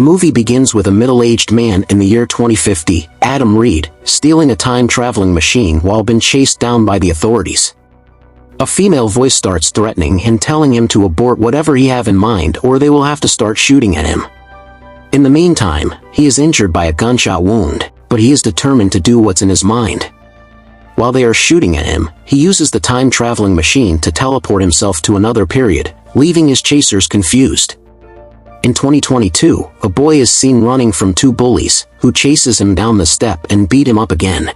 movie begins with a middle-aged man in the year 2050, Adam Reed, stealing a time-traveling machine while being chased down by the authorities. A female voice starts threatening and telling him to abort whatever he have in mind or they will have to start shooting at him. In the meantime, he is injured by a gunshot wound, but he is determined to do what's in his mind. While they are shooting at him, he uses the time-traveling machine to teleport himself to another period, leaving his chasers confused. In 2022, a boy is seen running from two bullies, who chases him down the step and beat him up again.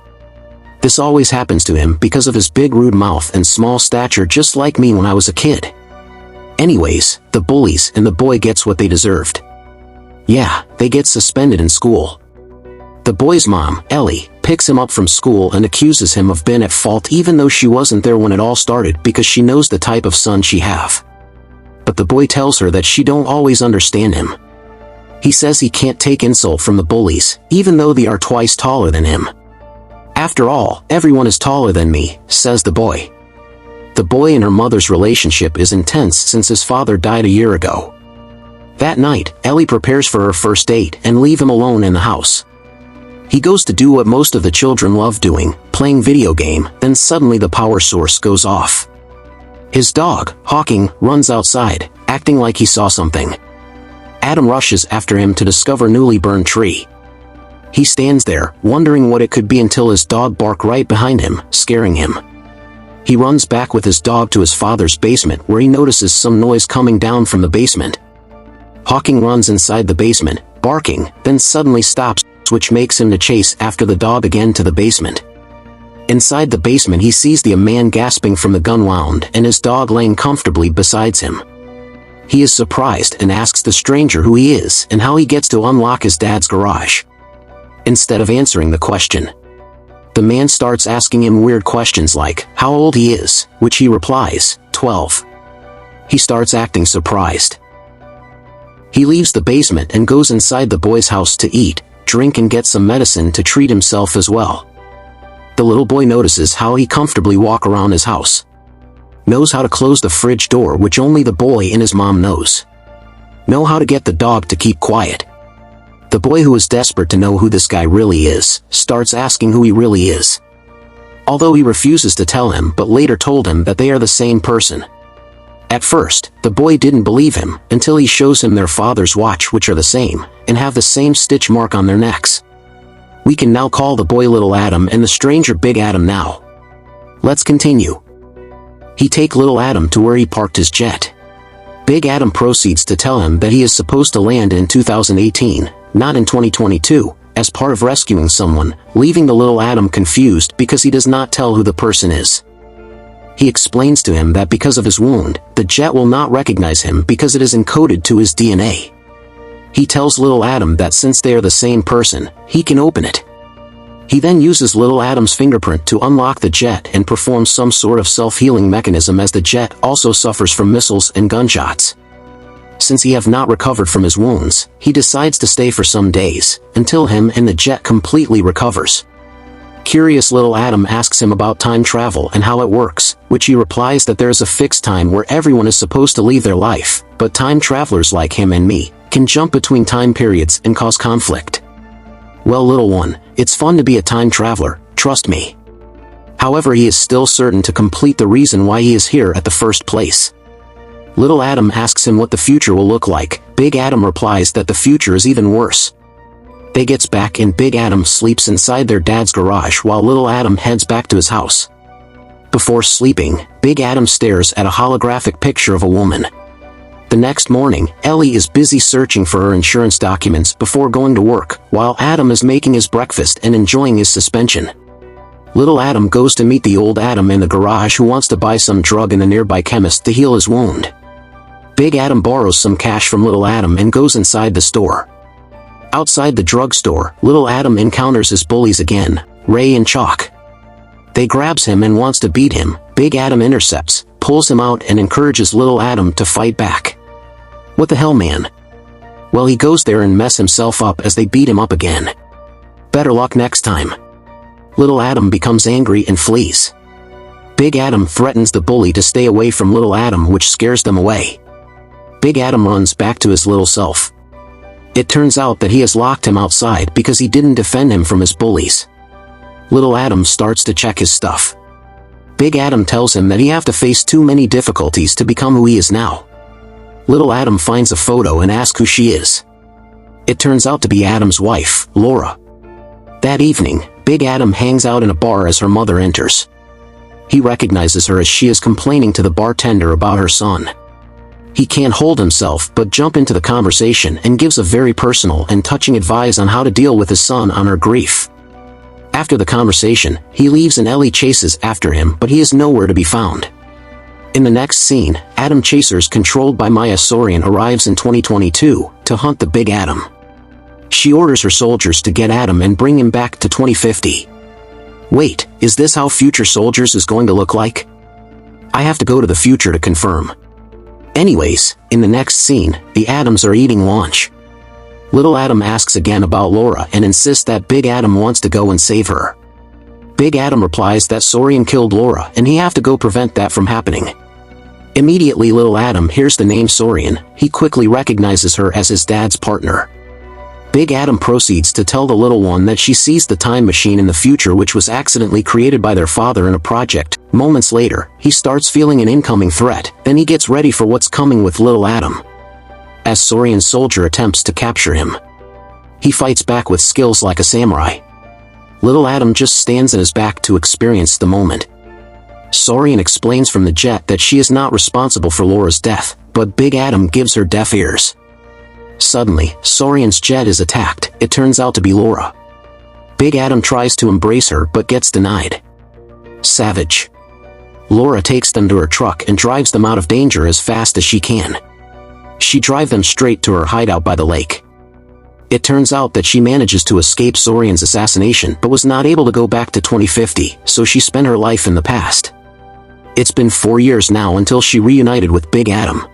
This always happens to him because of his big rude mouth and small stature, just like me when I was a kid. Anyways, the bullies and the boy gets what they deserved. Yeah, they get suspended in school. The boy's mom, Ellie, picks him up from school and accuses him of being at fault even though she wasn't there when it all started because she knows the type of son she have. But the boy tells her that she don't always understand him. He says he can't take insult from the bullies, even though they are twice taller than him. After all, everyone is taller than me, says the boy. The boy and her mother's relationship is intense since his father died a year ago. That night, Ellie prepares for her first date and leave him alone in the house. He goes to do what most of the children love doing, playing video game, then suddenly the power source goes off. His dog, Hawking, runs outside, acting like he saw something. Adam rushes after him to discover newly burned tree. He stands there, wondering what it could be until his dog barks right behind him, scaring him. He runs back with his dog to his father's basement where he notices some noise coming down from the basement. Hawking runs inside the basement, barking, then suddenly stops, which makes him to chase after the dog again to the basement. Inside the basement he sees a man gasping from the gun wound and his dog laying comfortably beside him. He is surprised and asks the stranger who he is and how he gets to unlock his dad's garage. Instead of answering the question, the man starts asking him weird questions like how old he is, which he replies, 12. He starts acting surprised. He leaves the basement and goes inside the boy's house to eat, drink and get some medicine to treat himself as well. The little boy notices how he comfortably walks around his house. Knows how to close the fridge door, which only the boy and his mom knows. Know how to get the dog to keep quiet. The boy, who is desperate to know who this guy really is, starts asking who he really is. Although he refuses to tell him, but later told him that they are the same person. At first, the boy didn't believe him until he shows him their father's watch, which are the same, and have the same stitch mark on their necks. We can now call the boy Little Adam and the stranger Big Adam now. Let's continue. He take Little Adam to where he parked his jet. Big Adam proceeds to tell him that he is supposed to land in 2018, not in 2022, as part of rescuing someone, leaving the Little Adam confused because he does not tell who the person is. He explains to him that because of his wound, the jet will not recognize him because it is encoded to his DNA. He tells Little Adam that since they are the same person, he can open it. He then uses Little Adam's fingerprint to unlock the jet and performs some sort of self-healing mechanism, as the jet also suffers from missiles and gunshots. Since he have not recovered from his wounds, he decides to stay for some days, until him and the jet completely recovers. Curious Little Adam asks him about time travel and how it works, which he replies that there is a fixed time where everyone is supposed to leave their life, but time travelers like him and me can jump between time periods and cause conflict. Well, little one, it's fun to be a time traveler, trust me. However, he is still certain to complete the reason why he is here at the first place. Little Adam asks him what the future will look like. Big Adam replies that the future is even worse. They gets back and Big Adam sleeps inside their dad's garage while Little Adam heads back to his house. Before sleeping, Big Adam stares at a holographic picture of a woman. The next morning, Ellie is busy searching for her insurance documents before going to work, while Adam is making his breakfast and enjoying his suspension. Little Adam goes to meet the old Adam in the garage, who wants to buy some drug in the nearby chemist to heal his wound. Big Adam borrows some cash from Little Adam and goes inside the store. Outside the drugstore, Little Adam encounters his bullies again, Ray and Chalk. They grabs him and wants to beat him. Big Adam intercepts, pulls him out and encourages Little Adam to fight back. What the hell, man? Well, he goes there and mess himself up as they beat him up again. Better luck next time. Little Adam becomes angry and flees. Big Adam threatens the bully to stay away from Little Adam, which scares them away. Big Adam runs back to his little self. It turns out that he has locked him outside because he didn't defend him from his bullies. Little Adam starts to check his stuff. Big Adam tells him that he have to face too many difficulties to become who he is now. Little Adam finds a photo and asks who she is. It turns out to be Adam's wife, Laura. That evening, Big Adam hangs out in a bar as her mother enters. He recognizes her as she is complaining to the bartender about her son. He can't hold himself but jump into the conversation and gives a very personal and touching advice on how to deal with his son on her grief. After the conversation, he leaves and Ellie chases after him, but he is nowhere to be found. In the next scene, Adam Chasers controlled by Maya Saurian arrives in 2022 to hunt the Big Adam. She orders her soldiers to get Adam and bring him back to 2050. Wait, is this how future soldiers is going to look like? I have to go to the future to confirm. Anyways, in the next scene, the Adams are eating lunch. Little Adam asks again about Laura and insists that Big Adam wants to go and save her. Big Adam replies that Saurian killed Laura and he have to go prevent that from happening. Immediately Little Adam hears the name Saurian, he quickly recognizes her as his dad's partner. Big Adam proceeds to tell the little one that she sees the time machine in the future which was accidentally created by their father in a project. Moments later, he starts feeling an incoming threat, then he gets ready for what's coming with Little Adam. As Saurian's soldier attempts to capture him, he fights back with skills like a samurai. Little Adam just stands in his back to experience the moment. Saurian explains from the jet that she is not responsible for Laura's death, but Big Adam gives her deaf ears. Suddenly, Saurian's jet is attacked. It turns out to be Laura. Big Adam tries to embrace her but gets denied. Savage. Laura takes them to her truck and drives them out of danger as fast as she can. She drives them straight to her hideout by the lake. It turns out that she manages to escape Saurian's assassination but was not able to go back to 2050, so she spent her life in the past. It's been 4 years now until she reunited with Big Adam.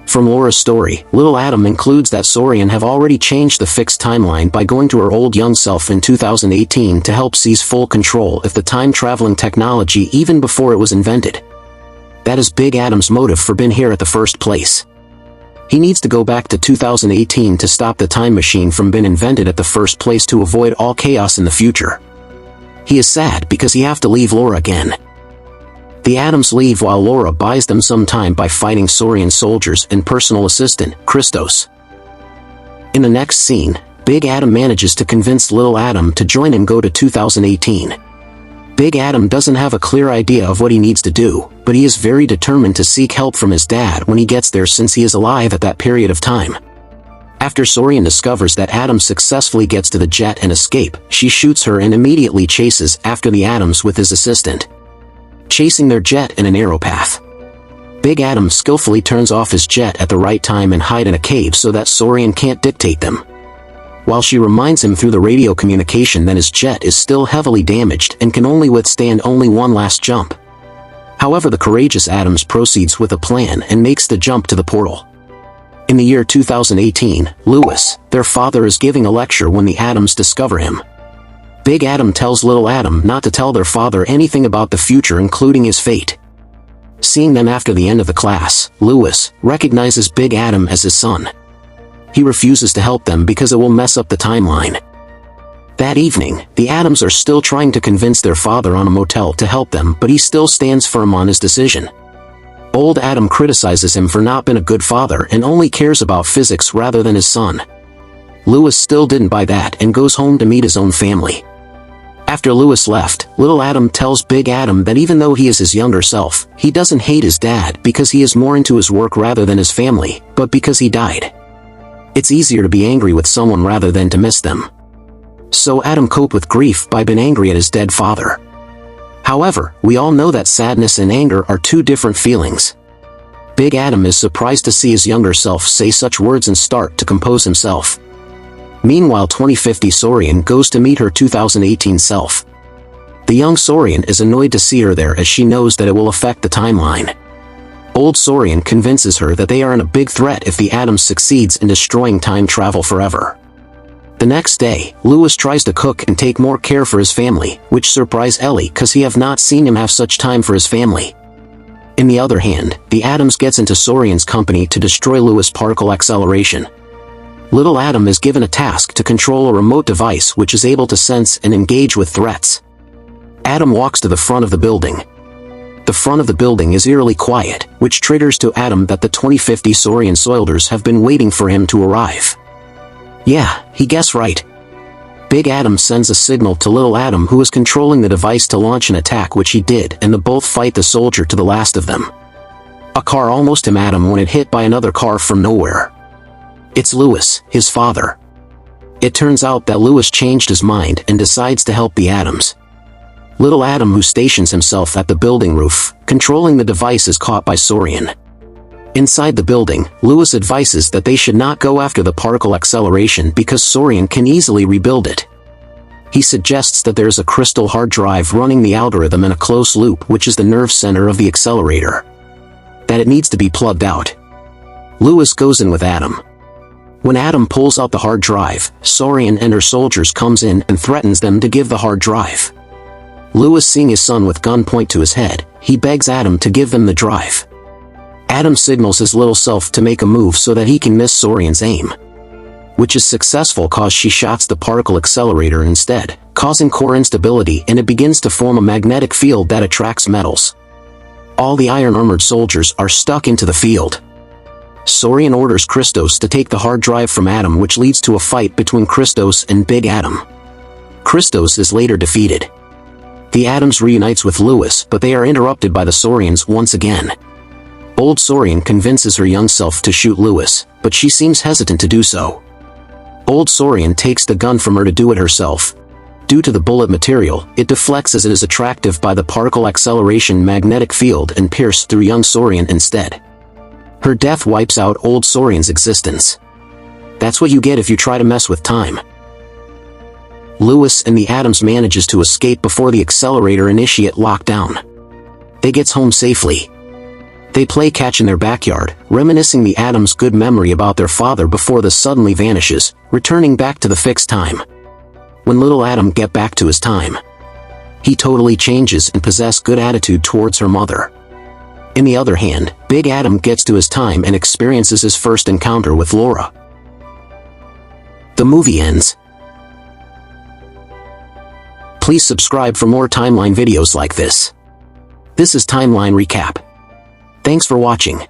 From Laura's story, Little Adam includes that Saurian have already changed the fixed timeline by going to her old young self in 2018 to help seize full control of the time-traveling technology even before it was invented. That is Big Adam's motive for being here at the first place. He needs to go back to 2018 to stop the time machine from being invented at the first place to avoid all chaos in the future. He is sad because he have to leave Laura again. The Adams leave while Laura buys them some time by fighting Saurian soldiers and personal assistant, Christos. In the next scene, Big Adam manages to convince Little Adam to join him go to 2018. Big Adam doesn't have a clear idea of what he needs to do, but he is very determined to seek help from his dad when he gets there since he is alive at that period of time. After Saurian discovers that Adam successfully gets to the jet and escape, she shoots her and immediately chases after the Adams with his assistant, chasing their jet in an arrow path. Big Adam skillfully turns off his jet at the right time and hide in a cave so that Saurian can't dictate them, while she reminds him through the radio communication that his jet is still heavily damaged and can only withstand one last jump. However, the courageous Adams proceeds with a plan and makes the jump to the portal. In the year 2018, Lewis, their father, is giving a lecture when the Adams discover him. Big Adam tells Little Adam not to tell their father anything about the future, including his fate. Seeing them after the end of the class, Lewis recognizes Big Adam as his son. He refuses to help them because it will mess up the timeline. That evening, the Adams are still trying to convince their father on a motel to help them, but he still stands firm on his decision. Old Adam criticizes him for not being a good father and only cares about physics rather than his son. Lewis still didn't buy that and goes home to meet his own family. After Lewis left, Little Adam tells Big Adam that even though he is his younger self, he doesn't hate his dad because he is more into his work rather than his family, but because he died. It's easier to be angry with someone rather than to miss them. So Adam coped with grief by being angry at his dead father. However, we all know that sadness and anger are two different feelings. Big Adam is surprised to see his younger self say such words and start to compose himself. Meanwhile, 2050 Saurian goes to meet her 2018 self. The young Saurian is annoyed to see her there as she knows that it will affect the timeline. Old Saurian convinces her that they are in a big threat if the Adams succeeds in destroying time travel forever. The next day, Lewis tries to cook and take more care for his family, which surprise Ellie cause he have not seen him have such time for his family. In the other hand, the Adams gets into Saurian's company to destroy Lewis' particle acceleration. Little Adam is given a task to control a remote device which is able to sense and engage with threats. Adam walks to the front of the building. The front of the building is eerily quiet, which triggers to Adam that the 2050 Saurian soldiers have been waiting for him to arrive. Yeah, he guessed right. Big Adam sends a signal to Little Adam, who is controlling the device, to launch an attack, which he did, and the both fight the soldier to the last of them. A car almost hit Adam when it hit by another car from nowhere. It's Lewis, his father. It turns out that Lewis changed his mind and decides to help the Adams. Little Adam, who stations himself at the building roof, controlling the device, is caught by Saurian. Inside the building, Lewis advises that they should not go after the particle acceleration because Saurian can easily rebuild it. He suggests that there is a crystal hard drive running the algorithm in a close loop, which is the nerve center of the accelerator. That it needs to be plugged out. Lewis goes in with Adam. When Adam pulls out the hard drive, Saurian and her soldiers comes in and threatens them to give the hard drive. Lewis, seeing his son with gun point to his head, he begs Adam to give them the drive. Adam signals his little self to make a move so that he can miss Saurian's aim, which is successful cause she shots the particle accelerator instead, causing core instability, and it begins to form a magnetic field that attracts metals. All the iron-armored soldiers are stuck into the field. Saurian orders Christos to take the hard drive from Adam, which leads to a fight between Christos and Big Adam. Christos is later defeated. The Adams reunites with Lewis, but they are interrupted by the Saurians once again. Old Saurian convinces her young self to shoot Lewis, but she seems hesitant to do so. Old Saurian takes the gun from her to do it herself. Due to the bullet material, it deflects as it is attracted by the particle acceleration magnetic field and pierced through young Saurian instead. Her death wipes out old Saurian's existence. That's what you get if you try to mess with time. Lewis and the Adams manages to escape before the accelerator initiate lockdown. They gets home safely. They play catch in their backyard, reminiscing the Adams' good memory about their father before the suddenly vanishes, returning back to the fixed time. When little Adam get back to his time, he totally changes and possess good attitude towards her mother. In the other hand, Big Adam gets to his time and experiences his first encounter with Laura. The movie ends. Please subscribe for more timeline videos like this. This is Timeline Recap. Thanks for watching.